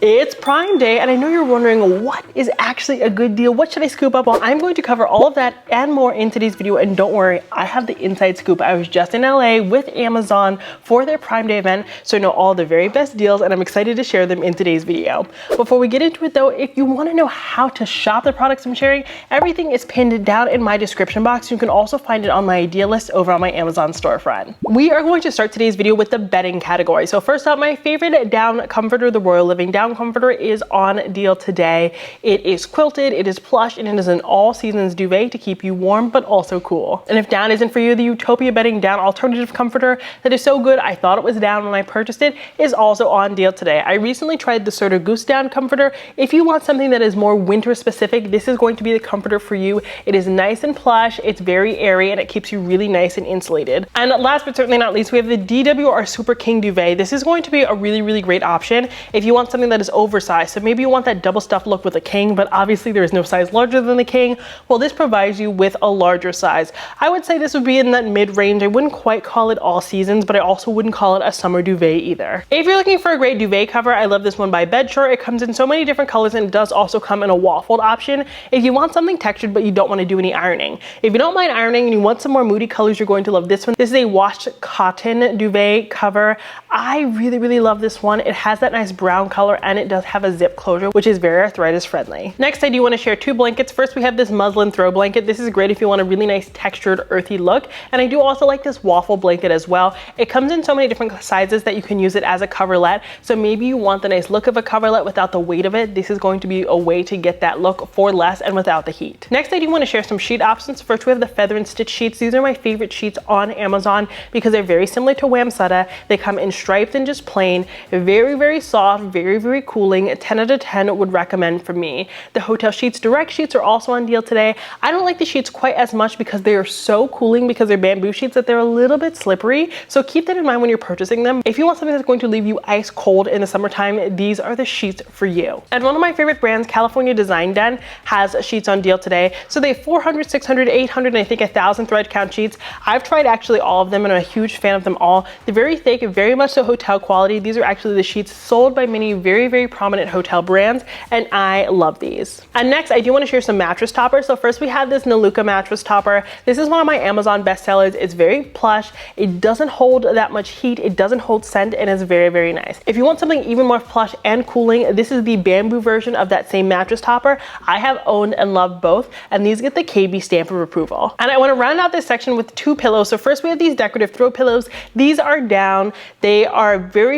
It's Prime Day, and I know you're wondering what is actually a good deal. What should I scoop up? Well, I'm going to cover all of that and more in today's video, and don't worry, I have the inside scoop. I was just in LA with Amazon for their Prime Day event, so I know all the very best deals, and I'm excited to share them in today's video. Before we get into it though, if you want to know how to shop the products I'm sharing, everything is pinned down in my description box. You can also find it on my idea list over on my Amazon storefront. We are going to start today's video with the bedding category. So first up, my favorite down comforter, the Royal Living Down Comforter, is on deal today. It is quilted, it is plush, and it is an all seasons duvet to keep you warm but also cool. And if down isn't for you, the Utopia Bedding Down Alternative Comforter that is so good I thought it was down when I purchased it is also on deal today. I recently tried the Sort of Goose Down Comforter. If you want something that is more winter specific, this is going to be the comforter for you. It is nice and plush, it's very airy, and it keeps you really nice and insulated. And last but certainly not least, we have the DWR Super King Duvet. This is going to be a really great option if you want something that is oversized. So maybe you want that double stuffed look with a king, but obviously there is no size larger than the king. Well, this provides you with a larger size. I would say this would be in that mid-range. I wouldn't quite call it all seasons, but I also wouldn't call it a summer duvet either. If you're looking for a great duvet cover, I love this one by Bedshore. It comes in so many different colors, and it does also come in a wall fold option if you want something textured but you don't want to do any ironing. If you don't mind ironing and you want some more moody colors, you're going to love this one. This is a washed cotton duvet cover. I really love this one. It has that nice brown color, and it does have a zip closure, which is very arthritis friendly. Next, I do want to share two blankets. First, we have this muslin throw blanket. This is great if you want a really nice textured earthy look, and I do also like this waffle blanket as well. It comes in so many different sizes that you can use it as a coverlet. So maybe you want the nice look of a coverlet without the weight of it. This is going to be a way to get that look for less and without the heat. Next, I do want to share some sheet options. First, we have the feather and stitch sheets. These are my favorite sheets on Amazon because they're very similar to Wamsutta. They come in striped and just plain, very soft, very cooling. 10 out of 10 would recommend for me. The Hotel Sheets Direct sheets are also on deal today. I don't like the sheets quite as much because they are so cooling because they're bamboo sheets that they're a little bit slippery. So keep that in mind when you're purchasing them. If you want something that's going to leave you ice cold in the summertime, these are the sheets for you. And one of my favorite brands, California Design Den, has sheets on deal today. So they have 400, 600, 800, and I think 1,000 thread count sheets. I've tried actually all of them and I'm a huge fan of them all. They're very thick, very much so hotel quality. These are actually the sheets sold by many very prominent hotel brands, and I love these. And next, I do want to share some mattress toppers. So first, we have this Naluka mattress topper. This is one of my Amazon bestsellers. It's very plush. It doesn't hold that much heat. It doesn't hold scent, and it's very nice. If you want something even more plush and cooling, this is the bamboo version of that same mattress topper. I have owned and loved both, and these get the KB stamp of approval. And I want to round out this section with two pillows. So first, we have these decorative throw pillows. These are down. They are very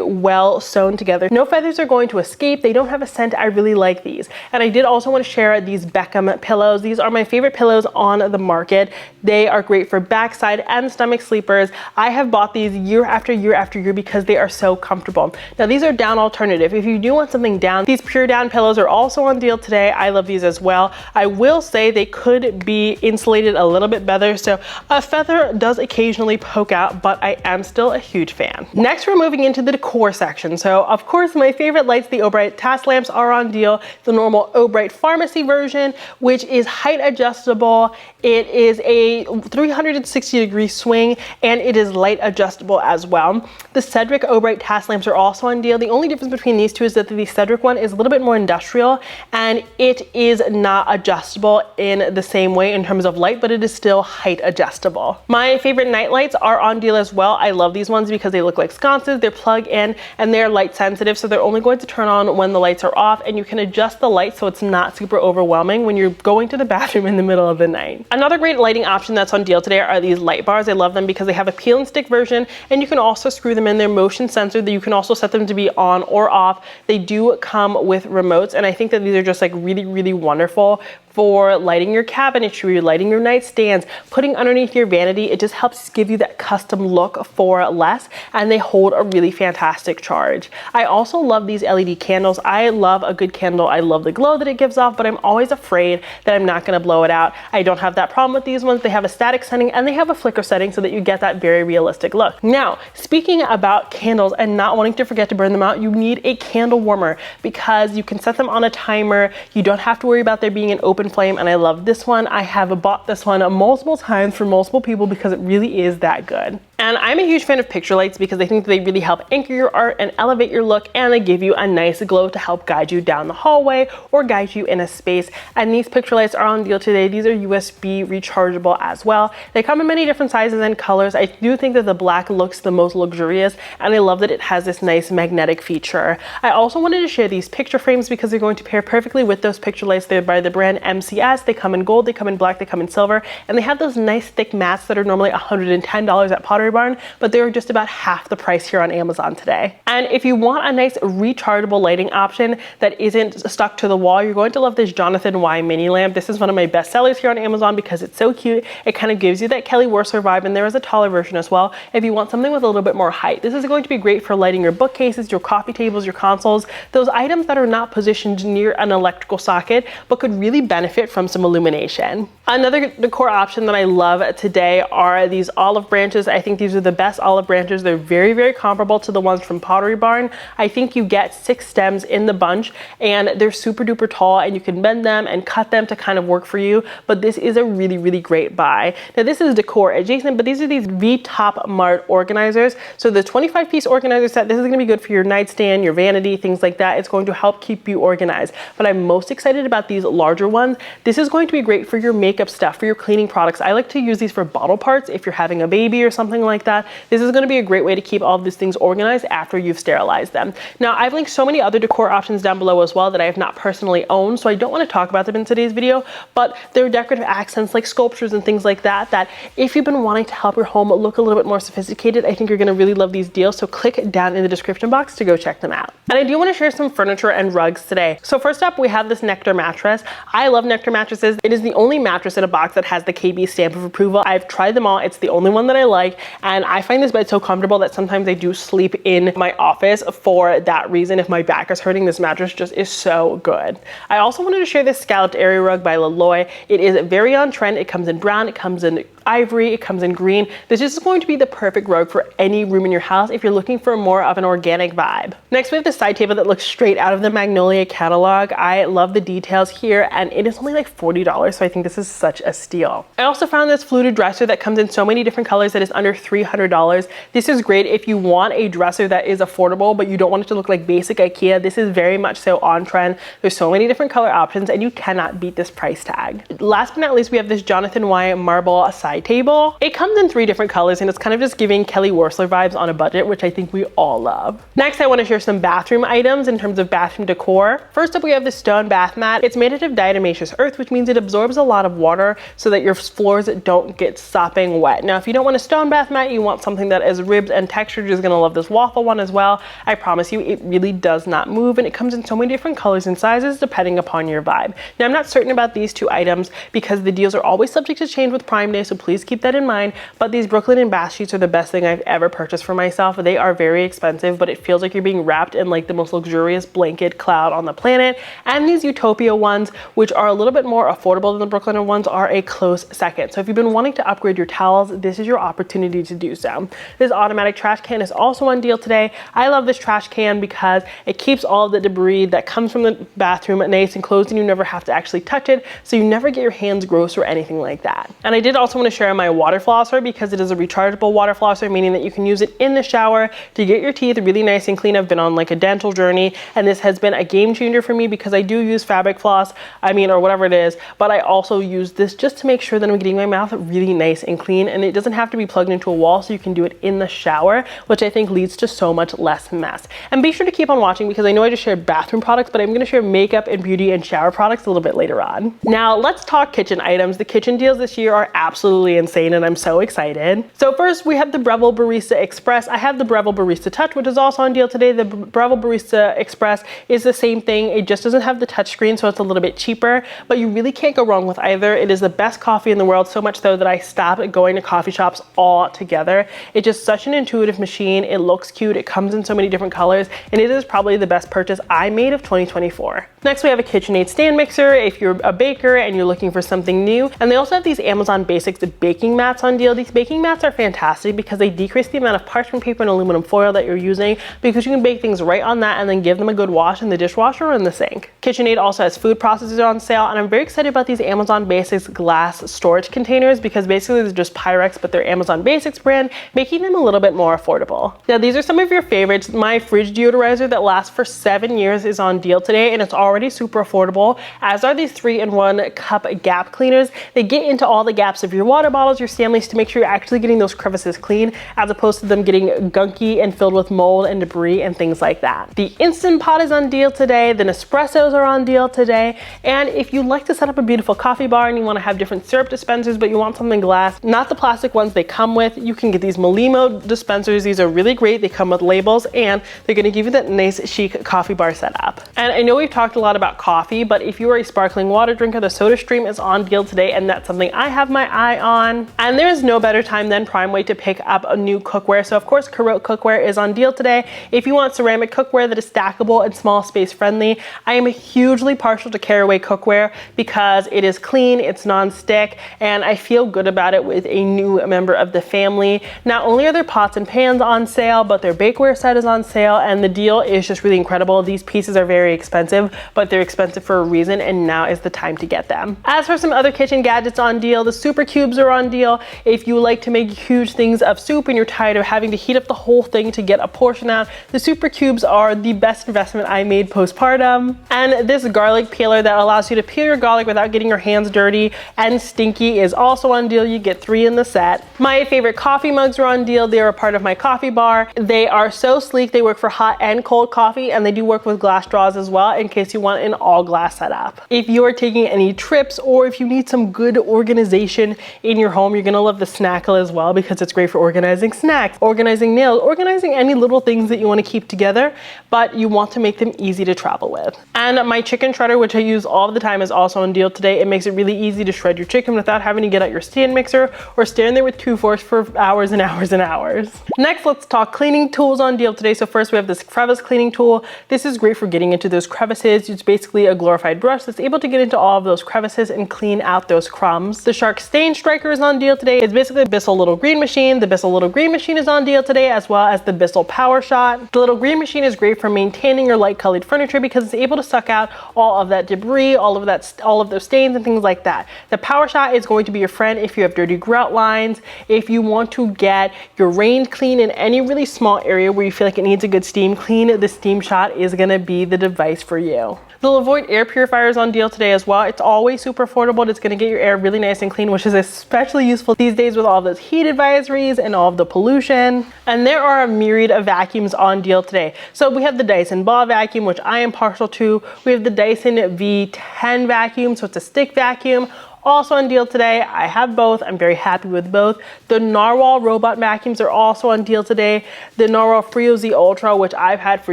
well sewn together. No feathers are going to escape. They don't have a scent. I really like these. And I did also want to share these Beckham pillows. These are my favorite pillows on the market. They are great for backside and stomach sleepers. I have bought these year after year because they are so comfortable. Now, these are down alternative. If you do want something down, these pure down pillows are also on deal today. I love these as well. I will say they could be insulated a little bit better. So a feather does occasionally poke out, but I am still a huge fan. Next, we're moving into the decor section. So of course, my favorite lights, the O'Bright task lamps, are on deal. The normal O'Bright pharmacy version, which is height adjustable. It is a 360-degree swing, and it is light adjustable as well. The Cedric O'Bright task lamps are also on deal. The only difference between these two is that the Cedric one is a little bit more industrial, and it is not adjustable in the same way in terms of light, but it is still height adjustable. My favorite night lights are on deal as well. I love these ones because they look like sconces, they're plug in, and they're light sensitive, so they're only going to turn on when the lights are off, and you can adjust the light so it's not super overwhelming when you're going to the bathroom in the middle of the night. Another great lighting option that's on deal today are these light bars. I love them because they have a peel and stick version, and you can also screw them in. They're motion sensor that you can also set them to be on or off. They do come with remotes, and I think that these are just like really wonderful for lighting your cabinetry, lighting your nightstands, putting underneath your vanity. It just helps give you that custom look for less, and they hold a really fantastic charge. I also love these LED candles. I love a good candle. I love the glow that it gives off, but I'm always afraid that I'm not gonna blow it out. I don't have that problem with these ones. They have a static setting and they have a flicker setting so that you get that very realistic look. Now, speaking about candles and not wanting to forget to burn them out, you need a candle warmer because you can set them on a timer. You don't have to worry about there being an open flame, and I love this one. I have bought this one multiple times for multiple people because it really is that good. And I'm a huge fan of picture lights because I think they really help anchor your art and elevate your look, and they give you a nice glow to help guide you down the hallway or guide you in a space. And these picture lights are on deal today. These are USB rechargeable as well. They come in many different sizes and colors. I do think that the black looks the most luxurious, and I love that it has this nice magnetic feature. I also wanted to share these picture frames because they're going to pair perfectly with those picture lights. They're by the brand MCS. They come in gold, they come in black, they come in silver, and they have those nice thick mats that are normally $110 at Pottery Barn, but they're just about half the price here on Amazon today. And if you want a nice rechargeable lighting option that isn't stuck to the wall, you're going to love this Jonathan Y mini lamp. This is one of my best sellers here on Amazon because it's so cute. It kind of gives you that Kelly Wearstler vibe, and there is a taller version as well if you want something with a little bit more height. This is going to be great for lighting your bookcases, your coffee tables, your consoles, those items that are not positioned near an electrical socket but could really benefit from some illumination. Another decor option that I love today are these olive branches. I think these are the best olive branches. They're very, very comparable to the ones from Pottery Barn. I think you get 6 stems in the bunch, and they're super duper tall, and you can bend them and cut them to kind of work for you, but this is a really, really great buy. Now this is decor adjacent, but these are these V-Top Mart organizers. So the 25-piece organizer set, this is gonna be good for your nightstand, your vanity, things like that. It's going to help keep you organized. But I'm most excited about these larger ones. This is going to be great for your makeup stuff, for your cleaning products. I like to use these for bottle parts if you're having a baby or something like that. This is gonna be a great way to keep all of these things organized after you've sterilized them. Now, I've linked so many other decor options down below as well that I have not personally owned, so I don't wanna talk about them in today's video, but they're decorative accents like sculptures and things like that, that if you've been wanting to help your home look a little bit more sophisticated, I think you're gonna really love these deals, so click down in the description box to go check them out. And I do wanna share some furniture and rugs today. So first up, we have this Nectar mattress. I love Nectar mattresses. It is the only mattress in a box that has the KB stamp of approval. I've tried them all. It's the only one that I like, and I find this bed so comfortable that sometimes I do sleep in my office for that reason. If my back is hurting, this mattress just is so good. I also wanted to share this scalloped area rug by Laloy. It is very on trend. It comes in brown, it comes in ivory, it comes in green. This is going to be the perfect rug for any room in your house if you're looking for more of an organic vibe. Next, we have this side table that looks straight out of the Magnolia catalog. I love the details here, and it is only like $40, so I think this is such a steal. I also found this fluted dresser that comes in so many different colors that is under $300. This is great if you want a dresser that is affordable, but you don't want it to look like basic IKEA. This is very much so on trend. There's so many different color options, and you cannot beat this price tag. Last but not least, we have this Jonathan Y marble side table. It comes in 3 different colors, and it's kind of just giving Kelly Wearstler vibes on a budget, which I think we all love. Next, I want to share some bathroom items in terms of bathroom decor. First up, we have the stone bath mat. It's made out of diatomaceous earth, which means it absorbs a lot of water so that your floors don't get sopping wet. Now, if you don't want a stone bath mat, you want something that is ribbed and textured, you're gonna love this waffle one as well. I promise you, it really does not move, and it comes in so many different colors and sizes depending upon your vibe. Now, I'm not certain about these 2 items because the deals are always subject to change with Prime Day, so please keep that in mind, but these Brooklyn bath sheets are the best thing I've ever purchased for myself. They are very expensive, but it feels like you're being wrapped in like the most luxurious blanket cloud on the planet. And these Utopia ones, which are a little bit more affordable than the Brooklyn ones, are a close second. So if you've been wanting to upgrade your towels, this is your opportunity to do so. This automatic trash can is also on deal today. I love this trash can because it keeps all of the debris that comes from the bathroom nice and closed, and you never have to actually touch it, so you never get your hands gross or anything like that. And I did also want to share my water flosser because it is a rechargeable water flosser, meaning that you can use it in the shower to get your teeth really nice and clean. I've been on like a dental journey, and this has been a game changer for me because I do use fabric floss, or whatever it is, but I also use this just to make sure that I'm getting my mouth really nice and clean, and it doesn't have to be plugged into a wall, so you can do it in the shower, which I think leads to so much less mess. And be sure to keep on watching because I know I just shared bathroom products, but I'm going to share makeup and beauty and shower products a little bit later on. Now let's talk kitchen items. The kitchen deals this year are absolutely insane, and I'm so excited. So first, we have the Breville Barista Express. I have the Breville Barista Touch, which is also on deal today. The Breville Barista Express is the same thing. It just doesn't have the touchscreen, so it's a little bit cheaper, but you really can't go wrong with either. It is the best coffee in the world, so much so that I stopped going to coffee shops altogether. It's just such an intuitive machine. It looks cute. It comes in so many different colors, and it is probably the best purchase I made of 2024. Next, we have a KitchenAid stand mixer if you're a baker and you're looking for something new. And they also have these Amazon Basics baking mats on deal. These baking mats are fantastic because they decrease the amount of parchment paper and aluminum foil that you're using, because you can bake things right on that and then give them a good wash in the dishwasher or in the sink. KitchenAid also has food processors on sale, and I'm very excited about these Amazon Basics glass storage containers because basically they're just Pyrex, but they're Amazon Basics brand, making them a little bit more affordable. Now, these are some of your favorites. My fridge deodorizer that lasts for 7 years is on deal today, and it's already super affordable, as are these 3-in-1 cup gap cleaners. They get into all the gaps of your water bottles, your Stanleys, to make sure you're actually getting those crevices clean, as opposed to them getting gunky and filled with mold and debris and things like that. The Instant Pot is on deal today. The Nespressos are on deal today. And if you like to set up a beautiful coffee bar and you want to have different syrup dispensers, but you want something glass, not the plastic ones they come with, you can get these Molimo dispensers. These are really great. They come with labels and they're going to give you that nice chic coffee bar setup. And I know we've talked a lot about coffee, but if you are a sparkling water drinker, the SodaStream is on deal today, and that's something I have my eye on. And there is no better time than Prime Week to pick up a new cookware. So of course, Carote cookware is on deal today. If you want ceramic cookware that is stackable and small space friendly, I am hugely partial to Caraway cookware because it is clean, it's non-stick, and I feel good about it with a new member of the family. Not only are their pots and pans on sale, but their bakeware set is on sale, and the deal is just really incredible. These pieces are very expensive, but they're expensive for a reason, and now is the time to get them. As for some other kitchen gadgets on deal, the Super Cubes are on deal. If you like to make huge things of soup and you're tired of having to heat up the whole thing to get a portion out, the Super Cubes are the best investment I made postpartum. And this garlic peeler that allows you to peel your garlic without getting your hands dirty and stinky is also on deal. You get 3 in the set. My favorite coffee mugs are on deal. They are a part of my coffee bar. They are so sleek. They work for hot and cold coffee, and they do work with glass straws as well in case you want an all glass setup. If you're taking any trips or if you need some good organization in your home, you're gonna love the Snackle as well because it's great for organizing snacks, organizing nails, organizing any little things that you want to keep together, but you want to make them easy to travel with. And my chicken shredder, which I use all the time, is also on deal today. It makes it really easy to shred your chicken without having to get out your stand mixer or stand there with 2 forks for hours and hours and hours. Next, let's talk cleaning tools on deal today. So first we have this crevice cleaning tool. This is great for getting into those crevices. It's basically a glorified brush that's able to get into all of those crevices and clean out those crumbs. The Shark Stain Striker is on deal today. It's basically a Bissell Little Green Machine. The Bissell Little Green Machine is on deal today, as well as the Bissell Power Shot. The Little Green Machine is great for maintaining your light colored furniture because it's able to suck out all of that debris, all of those stains and things like that. The Power Shot is going to be your friend if you have dirty grout lines, if you want to get your range clean in any really small area where you feel like it needs a good steam clean. The Steam Shot is going to be the device for you. The Levoit air purifier is on deal today as well. It's always super affordable. It's going to get your air really nice and clean, which is especially useful these days with all those heat advisories and all of the pollution. And there are a myriad of vacuums on deal today. So we have the Dyson Ball Vacuum, which I am partial to. We have the Dyson V10 vacuum, so it's a stick vacuum. Also on deal today. I have both. I'm very happy with both. The Narwhal robot vacuums are also on deal today. The Narwhal Frio Z Ultra, which I've had for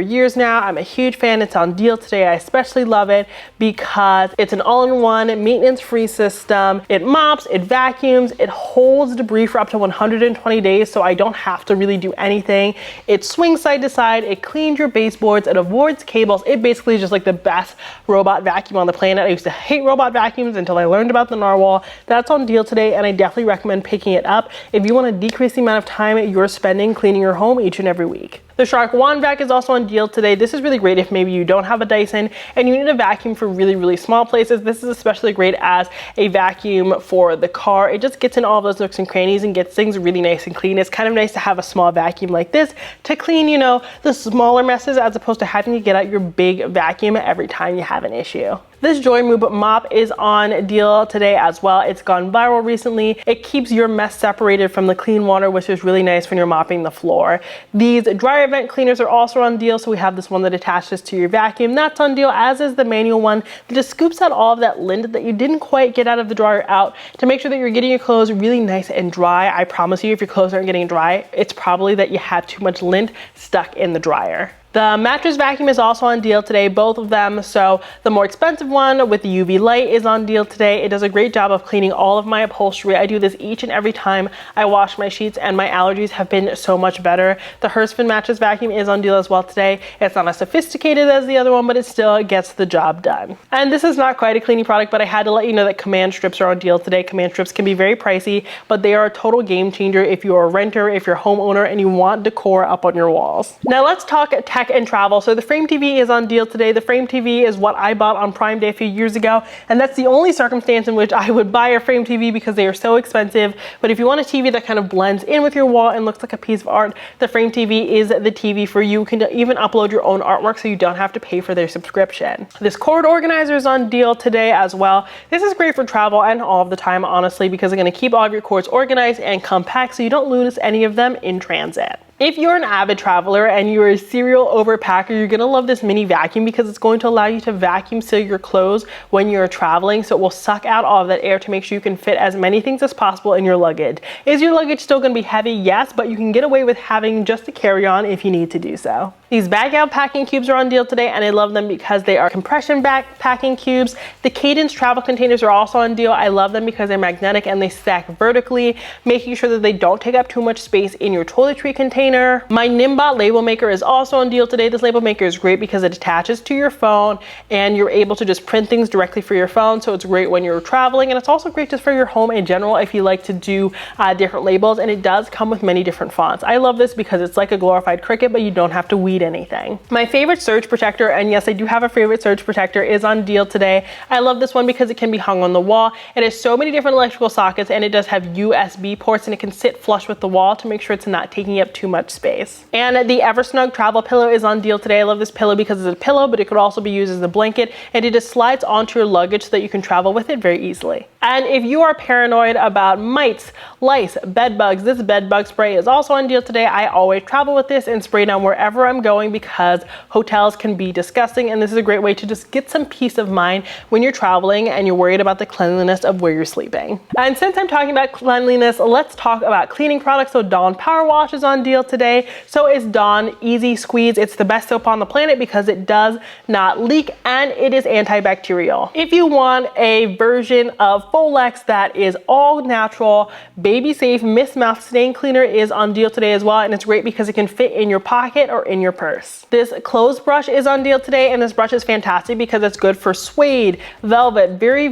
years now. I'm a huge fan. It's on deal today. I especially love it because it's an all-in-one maintenance-free system. It mops, it vacuums, it holds debris for up to 120 days, so I don't have to really do anything. It swings side to side. It cleans your baseboards. It avoids cables. It basically is just like the best robot vacuum on the planet. I used to hate robot vacuums until I learned about the Narwhal. That's on deal today, and I definitely recommend picking it up if you want to decrease the amount of time you're spending cleaning your home each and every week. The Shark Wand Vac is also on deal today. This is really great if maybe you don't have a Dyson and you need a vacuum for really, really small places. This is especially great as a vacuum for the car. It just gets in all of those nooks and crannies and gets things really nice and clean. It's kind of nice to have a small vacuum like this to clean, you know, the smaller messes as opposed to having to get out your big vacuum every time you have an issue. This Joy Move mop is on deal today as well. It's gone viral recently. It keeps your mess separated from the clean water, which is really nice when you're mopping the floor. These dryer vent cleaners are also on deal. So we have this one that attaches to your vacuum. That's on deal, as is the manual one that just scoops out all of that lint that you didn't quite get out of the dryer out to make sure that you're getting your clothes really nice and dry. I promise you, if your clothes aren't getting dry, it's probably that you have too much lint stuck in the dryer. The mattress vacuum is also on deal today, both of them. So the more expensive one with the UV light is on deal today. It does a great job of cleaning all of my upholstery. I do this each and every time I wash my sheets, and my allergies have been so much better. The Herspin mattress vacuum is on deal as well today. It's not as sophisticated as the other one, but it still gets the job done. And this is not quite a cleaning product, but I had to let you know that Command strips are on deal today. Command strips can be very pricey, but they are a total game changer if you're a renter, if you're a homeowner, and you want decor up on your walls. Now let's talk tech and travel. So the Frame TV is on deal today. The Frame TV is what I bought on Prime Day a few years ago, and that's the only circumstance in which I would buy a Frame TV because they are so expensive. But if you want a TV that kind of blends in with your wall and looks like a piece of art, the Frame TV is the TV for you. You can even upload your own artwork so you don't have to pay for their subscription. This cord organizer is on deal today as well. This is great for travel and all of the time, honestly, because it's going to keep all of your cords organized and compact so you don't lose any of them in transit. If you're an avid traveler and you're a serial overpacker, you're gonna love this mini vacuum because it's going to allow you to vacuum seal your clothes when you're traveling, so it will suck out all of that air to make sure you can fit as many things as possible in your luggage. Is your luggage still gonna be heavy? Yes, but you can get away with having just a carry-on if you need to do so. These bag out packing cubes are on deal today, and I love them because they are compression back packing cubes. The Cadence travel containers are also on deal. I love them because they're magnetic and they stack vertically, making sure that they don't take up too much space in your toiletry container. My Nimbot label maker is also on deal today. This label maker is great because it attaches to your phone and you're able to just print things directly for your phone. So it's great when you're traveling, and it's also great just for your home in general if you like to do different labels, and it does come with many different fonts. I love this because it's like a glorified Cricut, but you don't have to weed anything. My favorite surge protector, and yes, I do have a favorite surge protector, is on deal today. I love this one because it can be hung on the wall. It has so many different electrical sockets, and it does have USB ports, and it can sit flush with the wall to make sure it's not taking up too much space. And the Eversnug travel pillow is on deal today. I love this pillow because it's a pillow, but it could also be used as a blanket, and it just slides onto your luggage so that you can travel with it very easily. And if you are paranoid about mites, lice, bed bugs, this bed bug spray is also on deal today. I always travel with this and spray down wherever I'm going because hotels can be disgusting, and this is a great way to just get some peace of mind when you're traveling and you're worried about the cleanliness of where you're sleeping. And since I'm talking about cleanliness, let's talk about cleaning products. So Dawn Power Wash is on deal today. So is Dawn Easy Squeeze. It's the best soap on the planet because it does not leak and it is antibacterial. If you want a version of Folex that is all natural, baby safe, Miss Mouth stain cleaner is on deal today as well, and it's great because it can fit in your pocket or in your purse. This clothes brush is on deal today, and this brush is fantastic because it's good for suede, velvet, very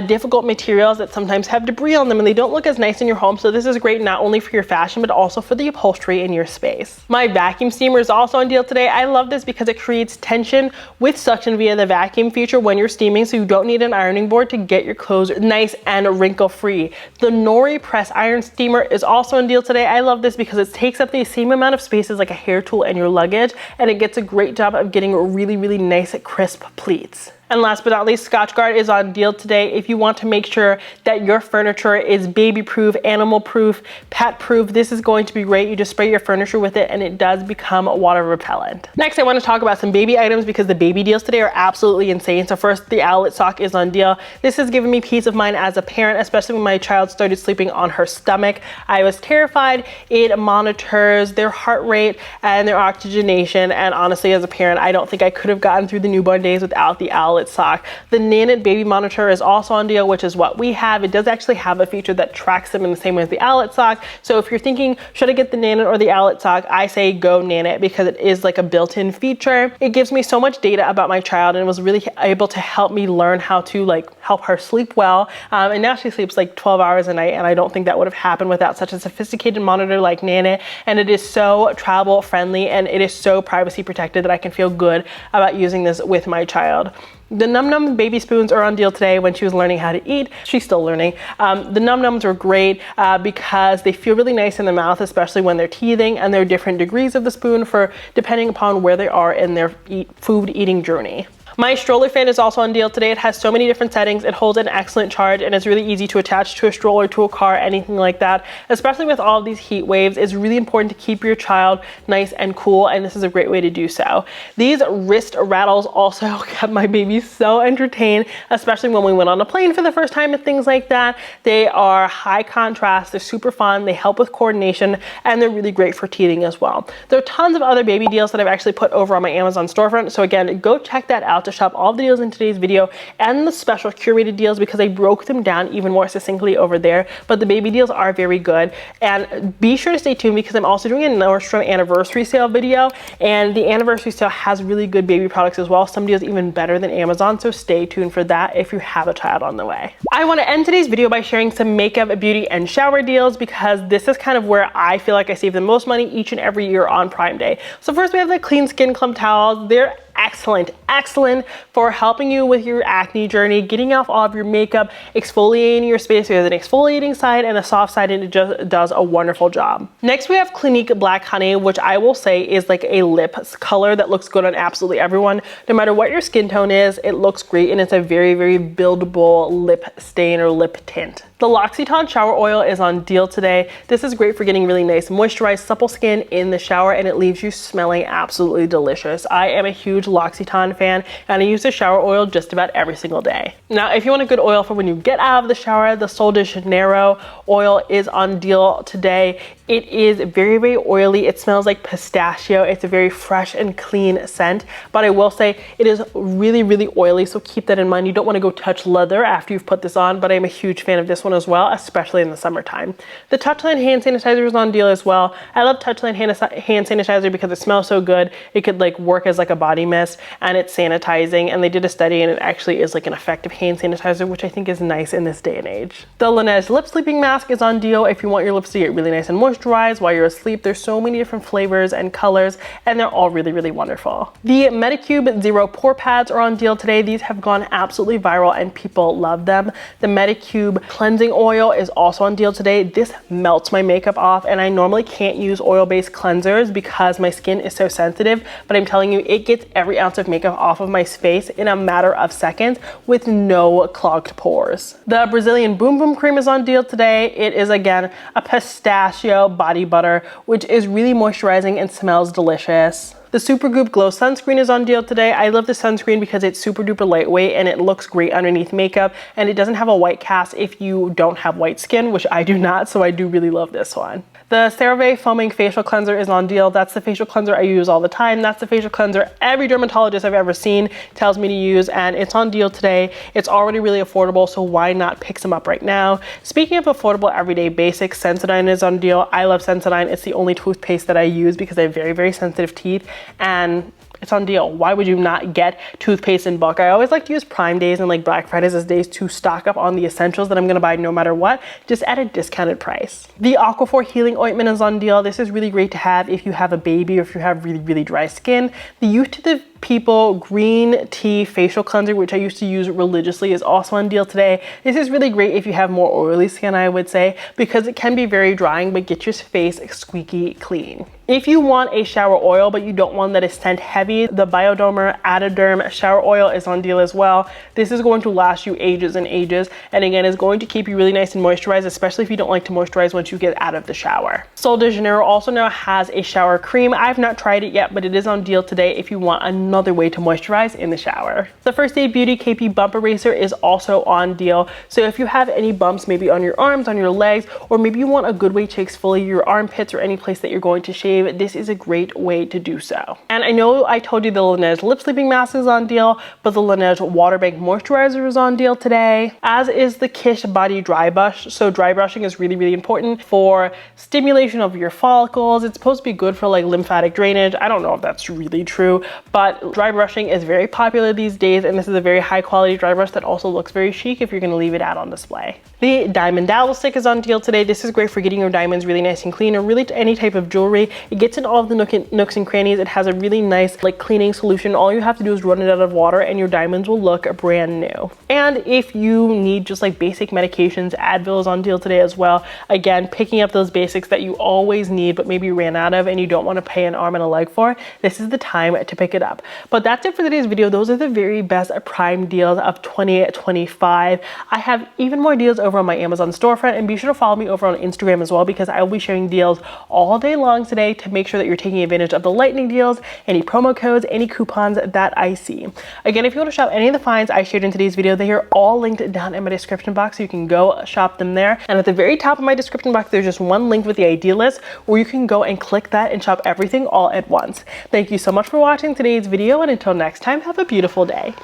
difficult materials that sometimes have debris on them and they don't look as nice in your home. So this is great not only for your fashion but also for the upholstery in your space. My vacuum steamer is also on deal today. I love this because it creates tension with suction via the vacuum feature when you're steaming, so you don't need an ironing board to get your clothes nice and wrinkle free. The Nori press iron steamer is also on deal today. I love this because it takes up the same amount of space as like a hair tool in your luggage, and it gets a great job of getting really nice crisp pleats. And last but not least, Scotch Guard is on deal today. If you want to make sure that your furniture is baby proof, animal proof, pet proof, this is going to be great. You just spray your furniture with it and it does become water repellent. Next, I want to talk about some baby items because the baby deals today are absolutely insane. So first, the Owlet sock is on deal. This has given me peace of mind as a parent, especially when my child started sleeping on her stomach. I was terrified. It monitors their heart rate and their oxygenation, and honestly, as a parent, I don't think I could have gotten through the newborn days without the Owlet sock. The Nanit baby monitor is also on deal, which is what we have. It does actually have a feature that tracks them in the same way as the Owlet sock. So if you're thinking, should I get the Nanit or the Owlet sock? I say go Nanit because it is like a built-in feature. It gives me so much data about my child and was really able to help me learn how to help her sleep well. And now she sleeps like 12 hours a night, and I don't think that would have happened without such a sophisticated monitor like Nanit. And it is so travel friendly and it is so privacy protected that I can feel good about using this with my child. The Num Num baby spoons are on deal today. When she was learning how to eat, she's still learning. The Num Nums are great because they feel really nice in the mouth, especially when they're teething, and there are different degrees of the spoon for depending upon where they are in their food eating journey. My stroller fan is also on deal today. It has so many different settings. It holds an excellent charge and it's really easy to attach to a stroller, to a car, anything like that. Especially with all of these heat waves, it's really important to keep your child nice and cool, and this is a great way to do so. These wrist rattles also kept my baby so entertained, especially when we went on a plane for the first time and things like that. They are high contrast, they're super fun, they help with coordination, and they're really great for teething as well. There are tons of other baby deals that I've actually put over on my Amazon storefront, so again, go check that out to shop all the deals in today's video and the special curated deals, because I broke them down even more succinctly over there. But the baby deals are very good, and be sure to stay tuned because I'm also doing a Nordstrom anniversary sale video, and the anniversary sale has really good baby products as well. Some deals even better than Amazon, so stay tuned for that if you have a child on the way. I want to end today's video by sharing some makeup, beauty, and shower deals, because this is kind of where I feel like I save the most money each and every year on Prime Day. So first we have the Clean Skin Club towels. They're excellent for helping you with your acne journey, getting off all of your makeup, exfoliating your space. There's an exfoliating side and a soft side, and it just does a wonderful job. Next we have Clinique Black Honey, which I will say is like a lip color that looks good on absolutely everyone. No matter what your skin tone is, it looks great, and it's a very buildable lip stain or lip tint. The L'Occitane shower oil is on deal today. This is great for getting really nice, moisturized, supple skin in the shower, and it leaves you smelling absolutely delicious. I am a huge L'Occitane fan, and I use the shower oil just about every single day. Now, if you want a good oil for when you get out of the shower, the Sol de Janeiro oil is on deal today. It is very oily. It smells like pistachio. It's a very fresh and clean scent, but I will say it is really oily, so keep that in mind. You don't want to go touch leather after you've put this on, but I'm a huge fan of this one as well, especially in the summertime. The Touchland hand sanitizer is on deal as well. I love Touchland hand sanitizer because it smells so good. It could like work as like a body mist, and it's sanitizing, and they did a study and it actually is like an effective hand sanitizer, which I think is nice in this day and age. The Laneige lip sleeping mask is on deal if you want your lips to get really nice and moisturized while you're asleep. There's so many different flavors and colors, and they're all really wonderful. The Medicube Zero Pore Pads are on deal today. These have gone absolutely viral and people love them. The Medicube cleansing oil is also on deal today. This melts my makeup off, and I normally can't use oil-based cleansers because my skin is so sensitive, but I'm telling you, it gets every ounce of makeup off of my face in a matter of seconds with no clogged pores. The Brazilian Boom Boom Cream is on deal today. It is again a pistachio body butter, which is really moisturizing and smells delicious. The Supergoop Glow Sunscreen is on deal today. I love the sunscreen because it's super duper lightweight and it looks great underneath makeup, and it doesn't have a white cast if you don't have white skin, which I do not, so I do really love this one. The CeraVe Foaming Facial Cleanser is on deal. That's the facial cleanser I use all the time. That's the facial cleanser every dermatologist I've ever seen tells me to use, and it's on deal today. It's already really affordable, so why not pick some up right now? Speaking of affordable everyday basics, Sensodyne is on deal. I love Sensodyne. It's the only toothpaste that I use because I have very sensitive teeth, and it's on deal. Why would you not get toothpaste in bulk? I always like to use Prime Days and like Black Fridays as days to stock up on the essentials that I'm gonna buy no matter what, just at a discounted price. The Aquaphor Healing Ointment is on deal. This is really great to have if you have a baby or if you have really dry skin. The Youth to the People Green Tea Facial Cleanser, which I used to use religiously, is also on deal today. This is really great if you have more oily skin, I would say, because it can be very drying, but get your face squeaky clean. If you want a shower oil, but you don't want that is scent heavy, the Bioderma Atoderm shower oil is on deal as well. This is going to last you ages and ages, and again, is going to keep you really nice and moisturized, especially if you don't like to moisturize once you get out of the shower. Sol de Janeiro also now has a shower cream. I've not tried it yet, but it is on deal today if you want another way to moisturize in the shower. The First Aid Beauty KP Bump Eraser is also on deal. So if you have any bumps, maybe on your arms, on your legs, or maybe you want a good way to exfoliate your armpits or any place that you're going to shave, this is a great way to do so. And I know I told you the Laneige Lip Sleeping Mask is on deal, but the Laneige Water Bank Moisturizer is on deal today, as is the Kish Body Dry Brush. So dry brushing is really important for stimulation of your follicles. It's supposed to be good for like lymphatic drainage. I don't know if that's really true, but dry brushing is very popular these days, and this is a very high quality dry brush that also looks very chic if you're going to leave it out on display. The Diamond Dowel Stick is on deal today. This is great for getting your diamonds really nice and clean, or really to any type of jewelry. It gets in all of the nooks and crannies. It has a really nice like cleaning solution. All you have to do is run it out of water and your diamonds will look brand new. And if you need just like basic medications, Advil is on deal today as well. Again, picking up those basics that you always need but maybe ran out of and you don't want to pay an arm and a leg for, this is the time to pick it up. But that's it for today's video. Those are the very best Prime deals of 2025. I have even more deals over on my Amazon storefront, and be sure to follow me over on Instagram as well, because I will be sharing deals all day long today to make sure that you're taking advantage of the lightning deals, any promo codes, any coupons that I see. Again, if you want to shop any of the finds I shared in today's video, they are all linked down in my description box, so you can go shop them there. And at the very top of my description box, there's just one link with the idea list where you can go and click that and shop everything all at once. Thank you so much for watching today's video, and until next time, have a beautiful day.